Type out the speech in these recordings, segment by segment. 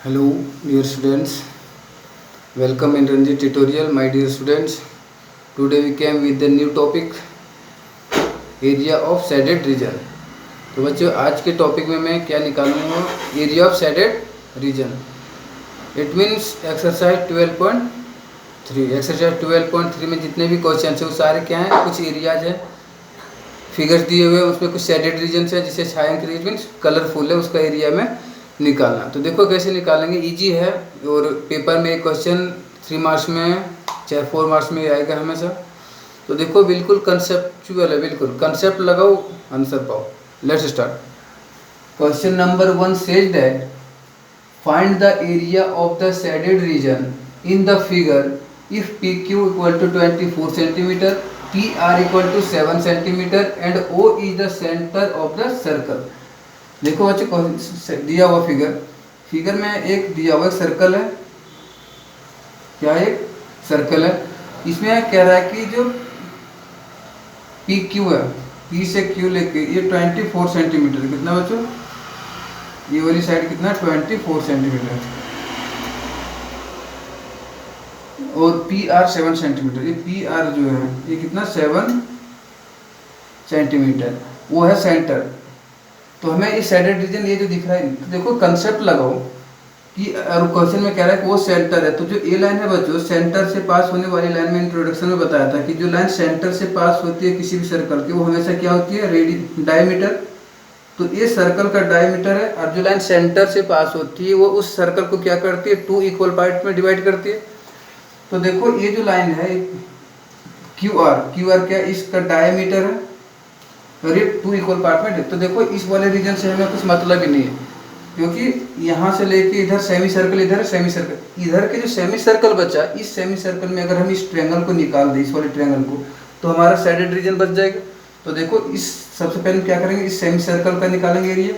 Hello, dear students. Welcome in Ranjit tutorial, my dear students. Today we came with the new topic, area of shaded region. तो बच्चों आज के topic में मैं क्या निकालूंगा, area of shaded reason. It means exercise 12.3. Exercise 12.3 में जितने भी क्वेश्चन है वो सारे क्या हैं, कुछ एरियाज हैं, फिगर्स दिए हुए हैं, उसमें कुछ शेडेड रीजन है जिसे छायांकित मीन्स कलरफुल है, उसका एरिया में निकालना. तो देखो कैसे निकालेंगे, इजी है. और पेपर में एक क्वेश्चन 3 मार्क्स में चाहे 4 मार्क्स में आएगा हमेशा. तो देखो बिल्कुल कंसेप्चुअल है, बिल्कुल कंसेप्ट लगाओ आंसर पाओ. Let's start. Question number 1 says that find the area of the shaded region in the figure if P Q equal to 24 centimetre, P R equal to 7 centimetre and O is the centre of the circle. देखो बच्चों दिया हुआ figure में एक दिया हुआ circle है. क्या एक सर्कल है, इसमें कह रहा है कि जो पी क्यू है, पी से क्यू लेके ये 24 सेंटीमीटर, कितना बच्चों, ये वाली साइड कितना 24 सेंटीमीटर, और पी आर 7 सेंटीमीटर. ये पी आर जो है ये कितना 7 सेंटीमीटर, वो है सेंटर. तो हमें ये शेडेड रीजन ये जो दिख रहा है, तो देखो कंसेप्ट लगाओ कि क्वेश्चन में कह रहा है कि वो सेंटर है. तो जो ए लाइन है बच्चों, सेंटर से पास होने वाली लाइन में इंट्रोडक्शन में बताया था कि जो लाइन सेंटर से पास होती है किसी भी सर्कल की, वो हमेशा क्या होती है, डायमीटर. तो ये सर्कल का डायमीटर है, और जो लाइन सेंटर से पास होती है वो उस सर्कल को क्या करती है, 2 इक्वल पार्ट में डिवाइड करती है. तो देखो ये जो लाइन है क्यू आर क्या, इसका डायमीटर है और ये 2 इक्वल पार्ट में. तो देखो इस वाले रीजन से हमें कुछ मतलब ही नहीं है, क्योंकि यहाँ से लेके इधर सेमी सर्कल, इधर सेमी सर्कल, इधर के जो सेमी सर्कल बचा, इस सेमी सर्कल में अगर हम इस ट्रायंगल को निकाल दें, इस वाले ट्रायंगल को, तो हमारा शेडेड रीजन बच जाएगा. तो देखो इस सबसे पहले क्या करेंगे, इस सेमी सर्कल का निकालेंगे एरिया,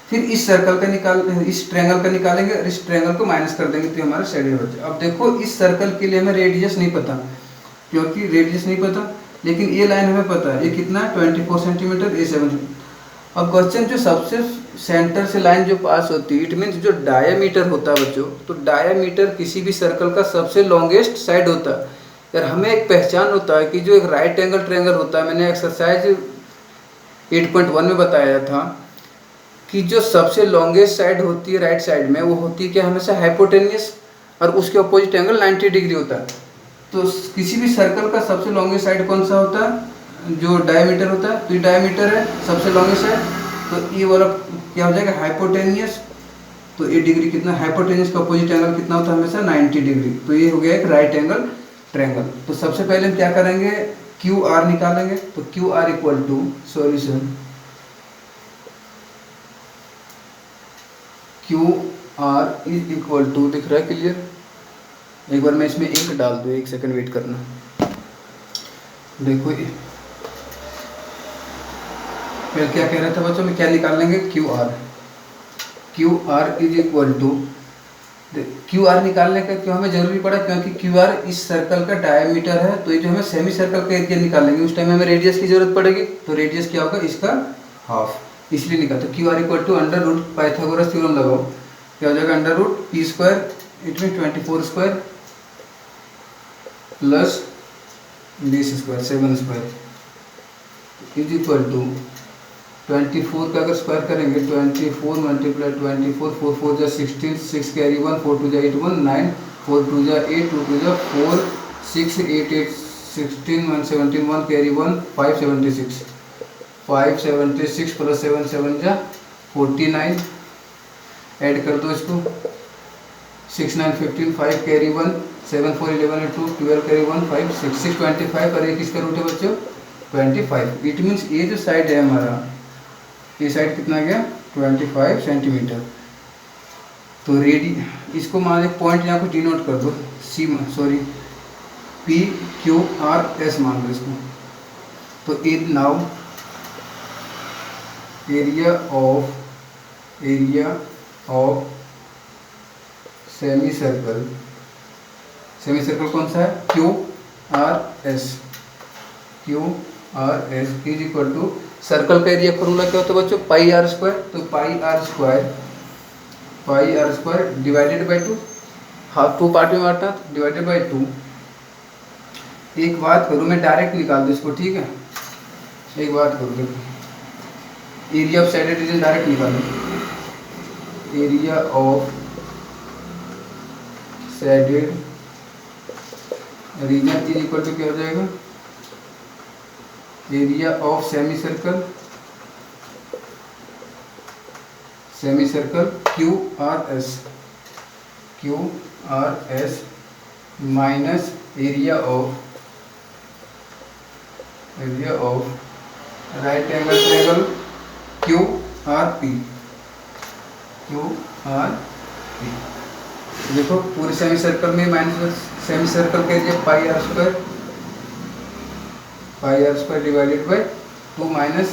फिर इस सर्कल का इस ट्रायंगल का निकालेंगे और इस ट्रायंगल को माइनस कर देंगे, तो हमारा शेडेड बच जाएगा. अब देखो इस सर्कल के लिए हमें रेडियस नहीं पता, क्योंकि रेडियस नहीं पता, लेकिन ये लाइन हमें पता है, ये कितना है 24 सेंटीमीटर, ये 7. अब क्वेश्चन जो सबसे सेंटर से लाइन जो पास होती है, इट मीन्स जो डायमीटर होता है बच्चों, तो डायमीटर किसी भी सर्कल का सबसे लॉन्गेस्ट साइड होता है. यार हमें एक पहचान होता है कि जो एक राइट एंगल ट्रायंगल होता है, मैंने एक्सरसाइज 8.1 में बताया था कि जो सबसे लॉन्गेस्ट साइड होती है राइट साइड में, वो होती है क्या, हमेशा हाइपोटेनियस, और उसके अपोजिट एंगल 90 डिग्री होता है. तो किसी भी सर्कल का सबसे लॉन्गेस्ट साइड कौन सा होता है, जो डायमीटर होता है. तो ये डायमीटर है सबसे लॉन्गेस्ट साइड, तो ये वाला क्या हो जाएगा, हाइपोटेनियस. तो ये डिग्री कितना, हाइपोटेनियस का अपोजिट एंगल कितना होता है हमेशा 90 डिग्री. तो ये हो गया एक राइट एंगल ट्रायंगल. तो सबसे पहले हम क्या करेंगे, क्यू आर निकालेंगे. तो Q R equal to solution, Q R is equal to, दिख रहा है क्लियर. एक बार मैं इसमें इंक डाल दूँ, 1 सेकंड वेट करना. देखो ये फिर क्या कह रहा था बच्चों, में क्या निकाल लेंगे, Q R is equal to, Q R निकालने का क्यों हमें जरूरी पड़ा, क्योंकि क्यू आर इस सर्कल का डायमीटर है. तो ये जो हमें सेमी सर्कल का एरिया निकालेंगे, उस टाइम हमें रेडियस की जरूरत पड़ेगी. तो रेडियस क्या होगा, इसका हाफ, इसलिए निकाल. तो Q R equal to under root Pythagoras theorem लगाओ, क्या हो जाएगा, under root P square, it mean 24 square plus D square 7 square is equal to 24 का अगर स्क्वायर करेंगे, 24 मल्टीप्लाई 24, 4 4 जा 16, 6 कैरी 1, 4 2 जा 8 1 9, 4 2 जा 8, 2 2 जा 4, 6 8 8 16, 1 17 1 कैरी 1 576, 576 प्लस 7 7 जा 49, ऐड कर दो इसको, 6 9 15, 5 कैरी 1, 7 4 11 2, 12 कैरी 1 5 6 6 25, और ये किसका रूट है बच्चों, 25. इट मीन्स ये जो साइड है हमारा, ये साइड कितना गया 25 सेंटीमीटर. तो इसको मान एक पॉइंट यहाँ को डिनोट कर दो, C sorry P Q R S मान लो इसको. तो it now area of semi circle कौन सा है, Q R S is equal to, circle का एरिया फॉर्मूला क्या होता है बच्चों, पाई आर स्क्वायर. तो pi are square pi are square divided by 2, half 2 part में बांटा डिवाइडेड बाई 2। एक बात करूँ, मैं डायरेक्ट निकाल दूँ इसको, ठीक है। एक बात करूँ, देखो area of shaded region direct निकालो, area of shaded region is equal to क्या हो जाएगा, area of semi circle Q R S minus area of right angle triangle Q R P. देखो पूरे सेमी सर्कल में माइनस सेमी सर्कल का area pi are square divided by 2 minus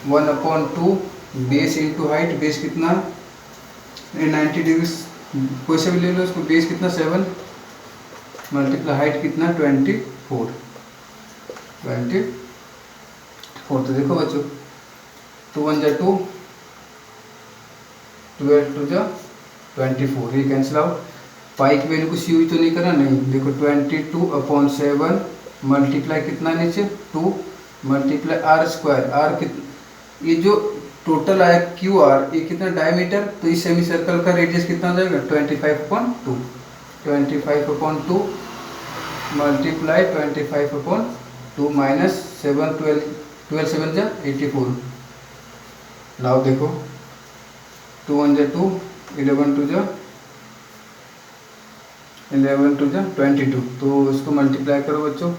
1/2 base into height. Base कितना 90 degree, कोई से भी ले लो उसको। बेस कितना 7 मल्टीप्लाई हाइट कितना 24। तो देखो बच्चों 2 1 जा 2, 12 2 जा 24, ये कैंसिल आउट। पाई की वैल्यू कुछ यूज तो नहीं करा, नहीं। देखो 22/7 मल्टीप्लाई कितना नीचे 2 मल्टीप्लाई आर स्क्वायर, आर कितना, ये जो टोटल आया क्यू आर, ये कितना डायमीटर, तो इस सेमी सर्कल का रेडियस कितना हो जाएगा 25/2 मल्टीप्लाई 25/2 माइनस 7 12 7 जा 84। नाउ देखो 2 1 जा 2, 11 2 जा 22। तो इसको मल्टीप्लाई करो बच्चों,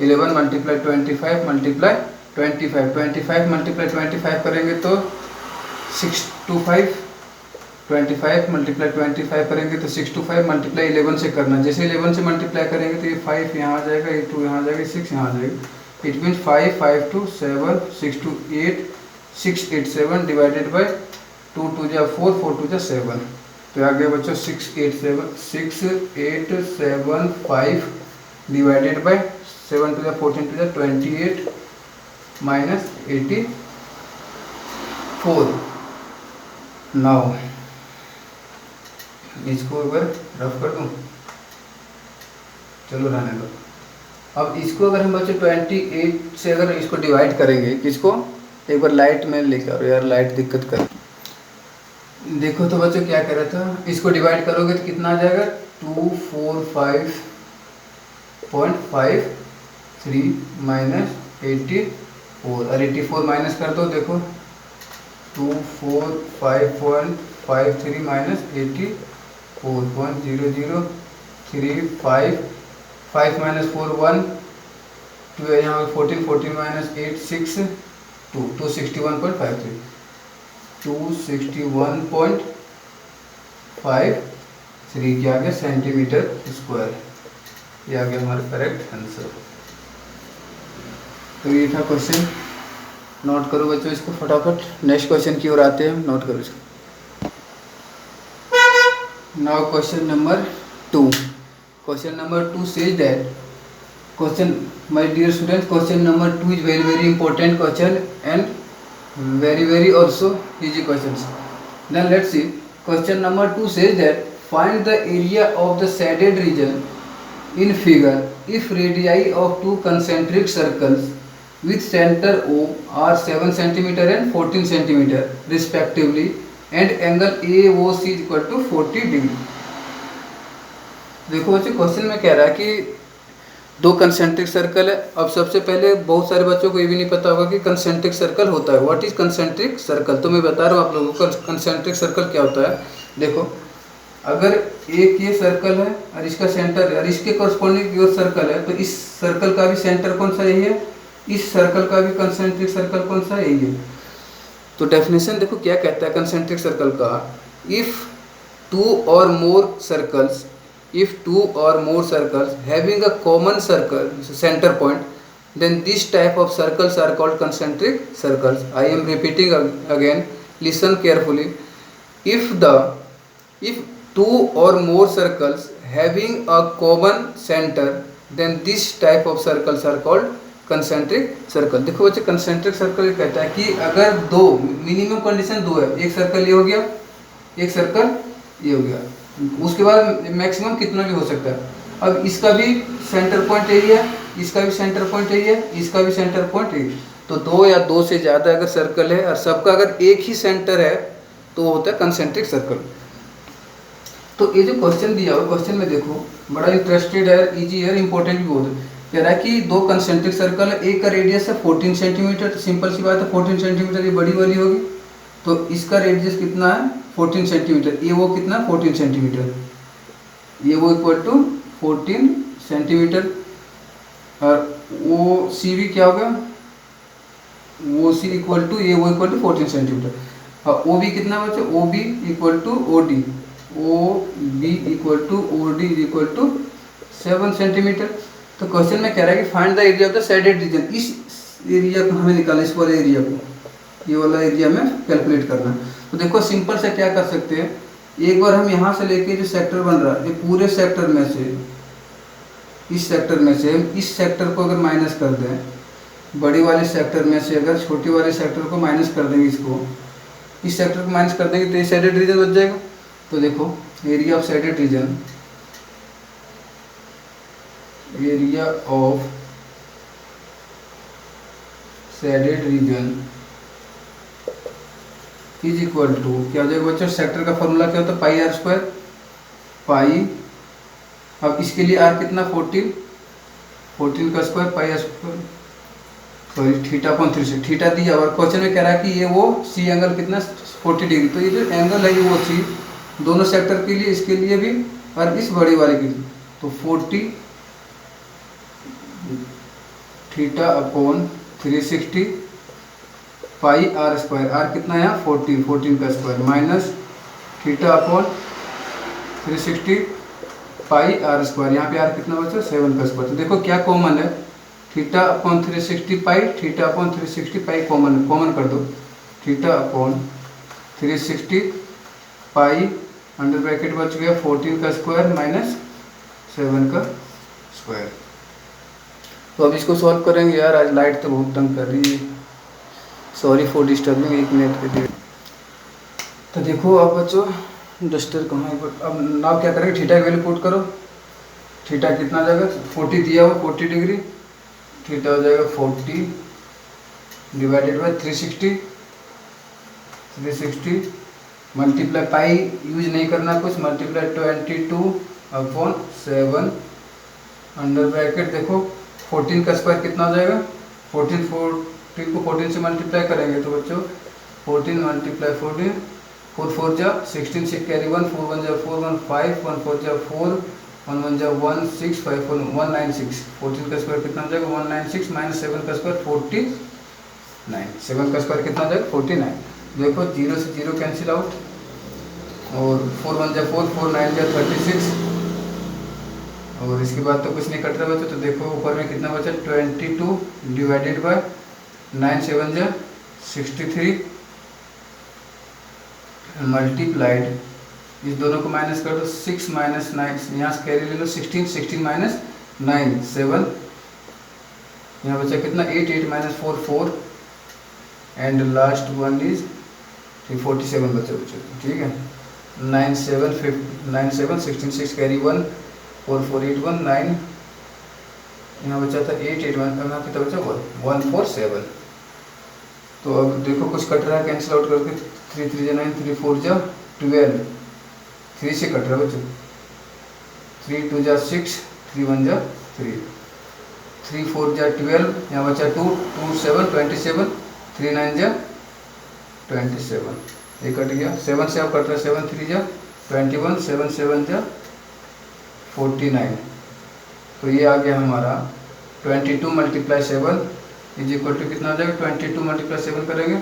11 मल्टीप्लाई 25 मल्टीप्लाई 25 मल्टीप्लाई 25 करेंगे तो 625, 25 मल्टीप्लाई 25 करेंगे तो 625 मल्टीप्लाई 11 से करना। जैसे 11 से मल्टीप्लाई करेंगे तो ये 5 यहाँ आ जाएगा, ये 2 यहाँ आ जाएगा, 6 यहाँ आ जाएगा। इट मीन्स 5 5 2 7 6 2 8 6 8 7 डिवाइडेड बाई 2 2 जा 4 4 2 जा 7। तो आ गया बच्चों 6 8 7 5 डिवाइडेड बाई 7 2 जा 14 2 जा 28 माइनस 84। नाउ इसको एक बार रफ कर दूं, चलो रहने दो। अब इसको अगर हम बच्चे 28 से अगर इसको डिवाइड करेंगे, किसको, एक बार लाइट में लेकर, यार लाइट दिक्कत कर। देखो तो बच्चों क्या कह रहा था, इसको डिवाइड करोगे तो कितना आ जाएगा 245.53 माइनस 84, और 84 माइनस कर दो। देखो 245.53 माइनस 84.0035, 5 माइनस 4 1, 2 है यहाँ 14 माइनस 8 6 2, 261.53 261.53 क्या आ गया सेंटीमीटर स्क्वायर। ये आ गया हमारा करेक्ट आंसर। तो ये था क्वेश्चन, नोट करो बच्चों इसको फटाफट। नेक्स्ट क्वेश्चन की ओर आते हैं, नोट करो इसको। Now question number 2 says that question, my dear students, question number 2 is very important question and very also easy questions. Then let's see. Question number 2 says that find the area of the shaded region in figure if radii of two concentric circles with center O are 7 cm and 14 cm respectively and angle AOC is equal to 40 degree. देखो बच्चों question में कह रहा है कि दो concentric circle है। अब सबसे पहले बहुत सारे बच्चों को ये भी नहीं पता होगा कि कंसेंट्रिक सर्कल होता है। व्हाट इज कंसेंट्रिक सर्कल, तो मैं बता रहा हूँ आप लोगों को कंसेंट्रिक सर्कल क्या होता है। देखो अगर एक ये सर्कल है और इसका सेंटर है और इसके कॉरस्पॉन्डिंग योर सर्कल है, तो इस सर्कल का भी सेंटर कौन सा यही है, इस सर्कल का भी कंसेंट्रिक सर्कल कौन सा यही है। तो डेफिनेशन देखो क्या कहता है कंसेंट्रिक सर्कल का, इफ टू और मोर circles having a common circle center point, then this type of circles are called concentric circles. I am repeating again, listen carefully. If two or more circles having a common center, then this type of circles are called concentric circle. देखो बच्चे concentric circle कहता है कि अगर दो minimum condition दो है, एक सर्कल ये हो गया एक सर्कल ये हो गया। उसके बाद मैक्सिमम कितना भी हो सकता है। अब इसका भी सेंटर पॉइंट यही है, इसका भी सेंटर पॉइंट यही है, इसका भी सेंटर पॉइंट यही। तो दो या दो से ज़्यादा अगर सर्कल है और सबका अगर एक ही सेंटर है तो होता है कंसेंट्रिक सर्कल। तो ये जो क्वेश्चन दिया हुआ क्वेश्चन में देखो बड़ा इंटरेस्टेड है, इजी है, इंपॉर्टेंट भी बहुत है। कह रहा है कि दो कंसेंट्रिक सर्कल है, एक का रेडियस है 14 सेंटीमीटर। तो सिंपल सी बात है 14 सेंटीमीटर ये बड़ी वाली होगी, तो इसका रेडियस कितना है 14 सेंटीमीटर। ये वो कितना 14 सेंटीमीटर, ये वो इक्वल टू 14 सेंटीमीटर। और वो सी भी क्या होगा, वो सी इक्वल टू ये वो इक्वल टू 14 सेंटीमीटर। और ओ बी कितना बचे, O B equal to O D, O B equal to O D equal to 7 centimetre. तो क्वेश्चन में कह रहा है कि find the area of the shaded region. इस एरिया को हमें निकालना, इस वाले एरिया को, ये वाला एरिया में कैलकुलेट करना। तो देखो सिंपल से क्या कर सकते हैं, एक बार हम यहाँ से लेके जो सेक्टर बन रहा है, ये पूरे सेक्टर में से, इस सेक्टर में से इस सेक्टर को अगर माइनस कर दें, बड़ी वाले सेक्टर में से अगर छोटी वाले सेक्टर को माइनस कर देंगे, इसको इस सेक्टर को माइनस कर देंगे तो ये शेडेड रीजन बच जाएगा। तो देखो area of shaded region, area of shaded region is equal to क्या हो जाएगा बच्चों, सेक्टर का फॉर्मूला क्या होता है पाई आर स्क्वायर, पाई। अब इसके लिए आर कितना 14 का square pi are square, sorry theta upon 3 से थीटा दिया। और क्वेश्चन में कह रहा है कि ये वो सी एंगल कितना 40 डिग्री। तो ये जो एंगल है ये वो सी दोनों सेक्टर के लिए, इसके लिए भी और इस बड़ी वाले के लिए, तो 40 theta upon 360 pi are square. R कितना है यहाँ 14 का square minus theta upon 360 pi are square. यहाँ पे आर कितना बचा 7 का स्क्वायर। तो देखो क्या कॉमन है, थीटा अपॉन 360 पाई, थीटा अपॉन 360 पाई कॉमन कर दो। Theta upon 360 pi under bracket बच गया 14 का स्क्वायर माइनस 7 का स्क्वायर। तो अब इसको सॉल्व करेंगे। यार आज लाइट तो बहुत तंग कर रही है, सॉरी फॉर डिस्टर्बिंग, 1 मिनट के लिए। तो देखो अब बच्चों डस्टर कहाँ है, अब नाव क्या करेंगे, थीटा की वैल्यू पुट करो। थीटा कितना आ जाएगा 40 दिया हुआ 40 डिग्री, थीटा हो जाएगा 40 divided by 360 multiply, pi use नहीं करना कुछ, मल्टीप्लाई 22 अपॉन 7 अंडर ब्रैकेट। देखो 14 का स्क्वायर कितना हो जाएगा, 14 को 14 से मल्टीप्लाई करेंगे तो बच्चों 14 मल्टीप्लाई 14, 4 4 जा 16, 6 कैरी 1, 4 1 जा 4 1 5, 1 4 जा 4, 1 1 जा 1 6, 5 1 196। 14 का स्क्वायर कितना हो जाएगा 196 माइनस 7 का स्क्वायर 49, 7 का स्क्वायर कितना हो जाएगा 49। देखो 0 से 0 कैंसिल आउट, और 4 1 जा 4, 4 9 जा 36, और इसके बाद तो कुछ नहीं कट रहा बच्चों। तो देखो ऊपर में कितना बचा 22 डिवाइडेड बाय 9 7 जा 63 मल्टीप्लाइड, इस दोनों को माइनस कर दो, 6 माइनस 9 यहाँ से कैरी ले लो 16 माइनस 9 7, यहाँ बचा कितना 8 minus 4 4, and last one is 47 बचा बच्चों, ठीक है। 9 7 16 6 कैरी 1, 4 4 8 1 9, यहाँ बचा था 8 8 यहाँ कितना बचा 147। तो अब देखो कुछ कट रहा है, कैंसिल आउट करके 3 3 जा 9, 3 4 जा 12, 3 से कट रहा है बच्चों, 3 2 जा 6, 3 1 जा 3, 3 4 जा 12, यहाँ बचा 2 2 7 27, 3 9 जा 27, ये कट गया। 7 से अब कट रहा है 7 3 जा 21, 7 7 जा 49। तो ये आ गया हमारा 22 मल्टीप्लाई 7 इज इक्वल टू कितना आ जाएगा, 22 मल्टीप्लाई 7 करेंगे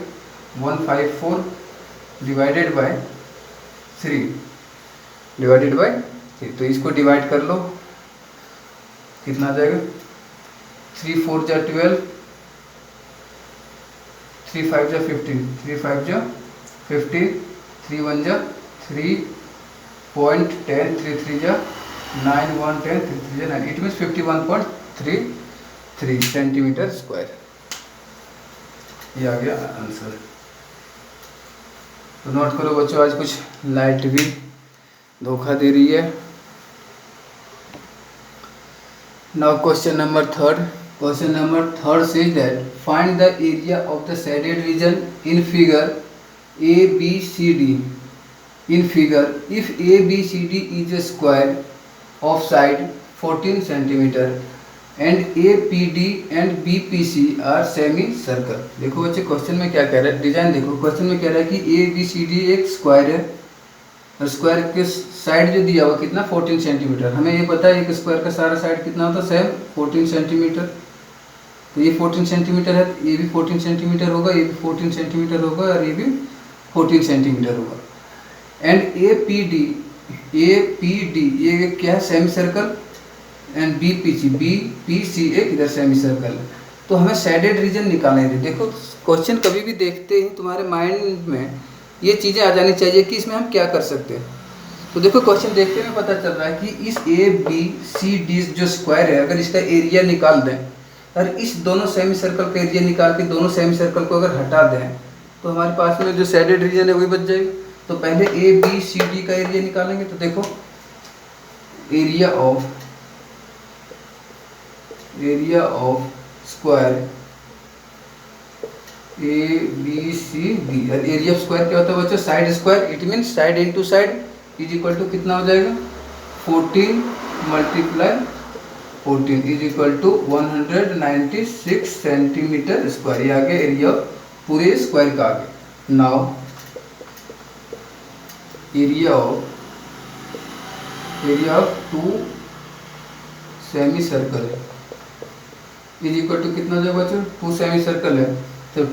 154 डिवाइडेड बाय 3 डिवाइडेड बाय 3। तो इसको डिवाइड कर लो, कितना आ जाएगा 3 4 जा 12, 3 5 जा 15, 3 5 जा 15, 3 1 जा 3.10, 3 3 जा 9 1 10, 3 3 जा 9, इट मीन्स 51.33 सेंटीमीटर स्क्वायर। ये आ गया आंसर। तो नोट करो बच्चों, आज कुछ लाइट भी धोखा दे रही है। Now question number third says that find the area of the shaded region in figure A B C D. In figure, if A B C D is a square of side 14 cm and A P D and B P C are semi circle. देखो बच्चे question में क्या कह रहा है, design देखो। Question में कह रहा है कि A B C D एक स्क्वायर है और स्क्वायर के साइड जो दिया हुआ कितना 14 सेंटीमीटर। हमें ये पता है एक स्क्वायर का सारा साइड कितना होता है, सेम 14 सेंटीमीटर। तो ये 14 सेंटीमीटर है, ये भी 14 सेंटीमीटर होगा, ये भी 14 सेंटीमीटर होगा और ये भी 14 सेंटीमीटर होगा। एंड ए पी डी ये क्या है, semi circle. And B P C एक इधर सेमी सर्कल है। तो हमें शेडेड रीजन निकालने थे। देखो क्वेश्चन कभी भी देखते ही तुम्हारे माइंड में ये चीज़ें आ जानी चाहिए कि इसमें हम क्या कर सकते हैं। तो देखो क्वेश्चन देखते हुए पता चल रहा है कि इस ए बी सी डी जो स्क्वायर है, अगर इसका एरिया निकाल दें और इस दोनों सेमी सर्कल का एरिया निकाल के दोनों सेमी सर्कल को अगर हटा दें तो हमारे पास में जो शेडेड रीजन है वही बच जाएगा। तो पहले ए बी सी डी का एरिया निकालेंगे। तो देखो area of square A B C D, area of square क्या होता है बच्चों, side square. It mean side into side is equal to कितना हो जाएगा, 14 multiply 14 is equal to 196 centimetre square. ये आगे एरिया पूरे स्क्वायर का आगे। Now area of two semi circle is equal to कितना हो जाएगा बच्चों, 2 सेमी सर्कल है तो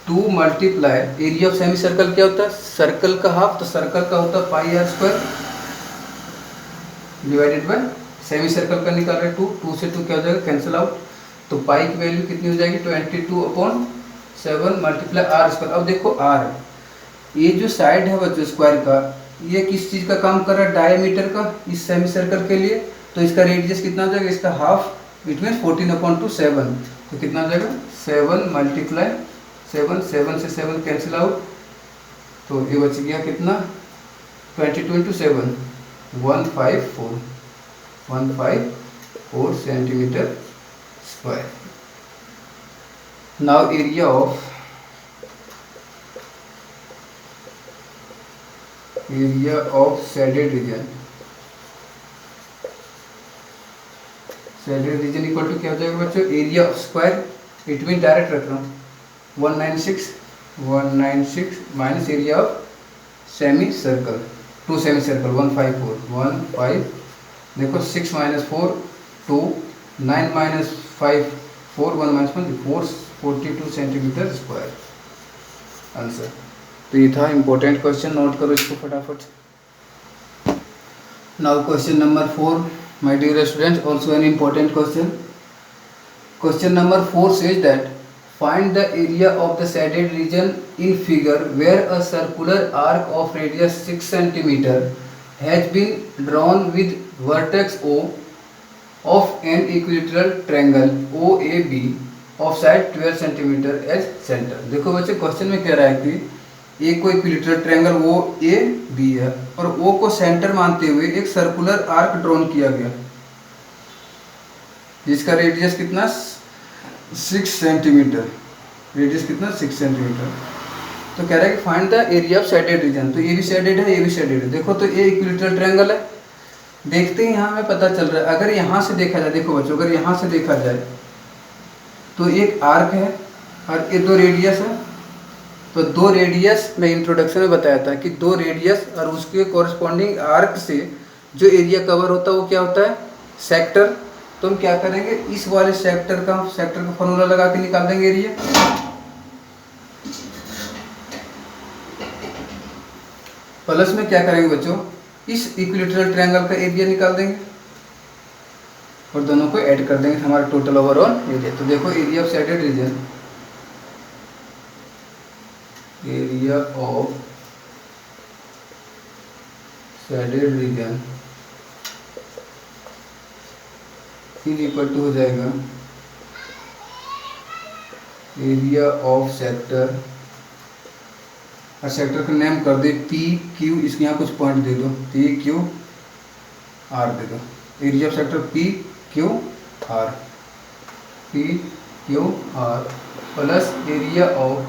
2 multiply area of semi circle क्या होता है, सर्कल का हाफ। तो सर्कल का होता है pi are square divided by semi circle का निकाल रहे 2 से 2 क्या हो जाएगा, कैंसिल आउट। तो पाई की वैल्यू कितनी हो जाएगी, 22/7 मल्टीप्लाई आर स्क्वायर। अब देखो आर, ये जो साइड है बच्चों स्क्वायर का, ये किस चीज़ का काम कर रहा है, डायमीटर का, इस सेमी सर्कल के लिए। तो इसका रेडियस कितना हो जाएगा, इसका हाफ, इट मीन 14/7। तो कितना हो जाएगा 7 मल्टीप्लाई 7 से 7 कैंसिल आउट। तो ये बच गया कितना, 22/7 154 centimetre square. Now area of shaded region equal to क्या हो जाएगा बच्चों, area of square, it mean direct रख रहा हूँ 196 minus area of semi circle, 2 semi circle 154 देखो 6 - 4 2 9 - 5 4 1 - 1 42 सेंटीमीटर स्क्वायर आंसर। तो ये था इम्पोर्टेंट क्वेश्चन, नोट करो इसको फटाफट। Now question number 4 my dear students, also an important question. Question number 4 says that find the area of the shaded region in figure where a circular arc of radius 6 cm has been drawn with vertex O of an equilateral triangle OAB of side 12 cm as center। देखो बच्चे question में कह रहा है कि A को equilateral triangle O A B है और ओ को सेंटर मानते हुए एक सर्कुलर आर्क ड्रॉन किया गया जिसका रेडियस कितना 6 सेंटीमीटर, रेडियस कितना 6 सेंटीमीटर। तो कह रहा है कि find the area of shaded reason. तो ये भी शेडेड है, ये भी शेडेड है। देखो तो ये इक्विलेटरल ट्रायंगल है, देखते ही यहाँ हमें पता चल रहा है। अगर यहाँ से देखा जाए, देखो बच्चों अगर यहाँ से देखा जाए तो एक आर्क है और ये 2 रेडियस है। तो 2 रेडियस मैं इंट्रोडक्शन में बताया था कि 2 रेडियस और उसके कॉरस्पॉन्डिंग आर्क से जो एरिया कवर होता है वो क्या होता है, सेक्टर। तो हम क्या करेंगे, इस वाले सेक्टर का फॉर्मूला लगा के निकाल देंगे एरिया। प्लस में क्या करेंगे बच्चों, इस इक्विलेटरल ट्रायंगल का एरिया निकाल देंगे और दोनों को ऐड कर देंगे, हमारा टोटल ओवरऑल एरिया। तो देखो area of shaded region, area of shaded region is equal to हो जाएगा एरिया ऑफ सेक्टर और सेक्टर का नेम कर दे पी क्यू, इसके यहाँ कुछ पॉइंट दे दो, पी क्यू आर दे दो। Area of sector P Q R, P Q R plus area of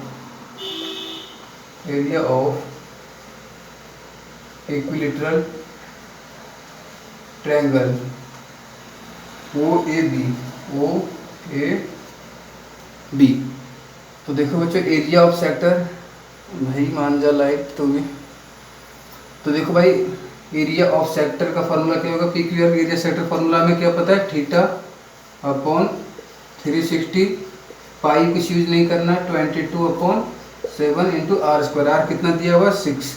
equilateral triangle O A B. तो देखो बच्चों एरिया ऑफ सेक्टर, भाई मान जा लाइट तो भी, तो देखो भाई एरिया ऑफ सेक्टर का फॉर्मूला क्या होगा, P Q are area sector formula में क्या पता है, थीटा अपॉन 360, पाई कुछ यूज नहीं करना, 22/7 इंटू आर स्क्वायर, आर कितना दिया हुआ 6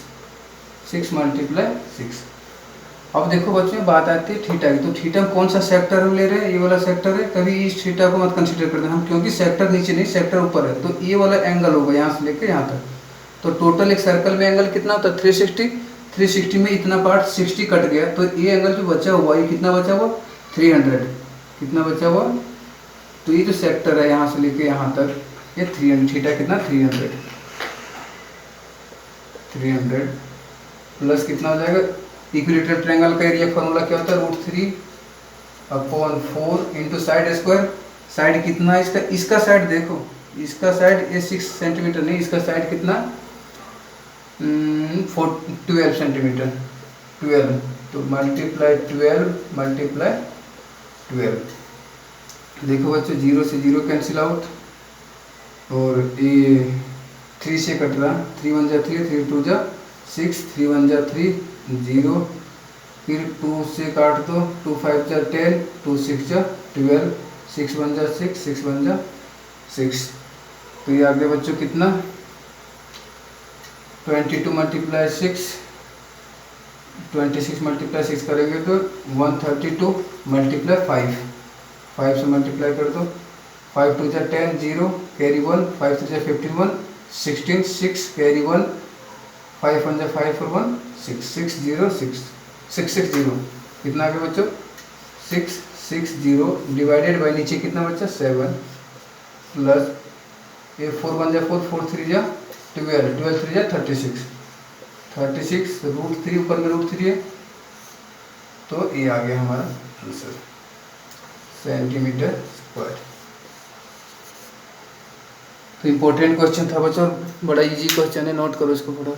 × 6। अब देखो बच्चों बात आती है थीटा की, तो थीटा में कौन सा सेक्टर हम ले रहे हैं, ये वाला सेक्टर है, कभी इस थीटा को मत कंसीडर करते हम, क्योंकि सेक्टर नीचे नहीं सेक्टर ऊपर है, तो ये वाला एंगल होगा यहाँ से लेकर यहाँ तक। तो टोटल एक सर्कल में एंगल कितना होता है 360 में इतना पार्ट 60 कट गया, तो ये एंगल जो बचा हुआ ये कितना बचा हुआ 300, कितना बचा हुआ, तो ये जो सेक्टर है यहाँ से लेके यहाँ तक ये 300, थीटा कितना 300 प्लस कितना हो जाएगा, इक्विलेटरल ट्रायंगल का एरिया फॉर्मूला क्या होता है, √3/4 इंटू साइड स्क्वायर, साइड कितना है इसका, इसका साइड देखो, इसका साइड ये 6 सेंटीमीटर नहीं, इसका साइड कितना 12 सेंटीमीटर, 12, तो मल्टीप्लाई 12 देखो बच्चों 0 से 0 कैंसिल आउट, और ये 3 से कट रहा, 3 1 जा 3, 3 2 जा 6, 3 1 जा 3 0, फिर 2 से काट दो, 2 5 जा 10, 2 6 जा 12, 6 1 जा 6, 6 1 जा 6, तो ये आगे बच्चों कितना 22 × 6, 26 × 6 करेंगे तो 132 × 5, 5 से मल्टीप्लाई कर दो, 5 2 जा 10 0 कैरी 1, 5 3 जा 15 1 16 6 कैरी 1, 5 1 जा 5 4 1 6 6 0 6 6 6 0, कितना आ गया बच्चों 6 6 0 डिवाइडेड बाई नीचे कितना बच्चा 7 प्लस ये 4 1 जा 4, 4 3 जा 12, 12 3 जा 36, 36 √3 ऊपर में √3 है, तो ये आ गया हमारा आंसर सेंटीमीटर स्क्वायर। तो इम्पोर्टेंट क्वेश्चन था बच्चों, बड़ा इजी क्वेश्चन है, नोट करो इसको थोड़ा।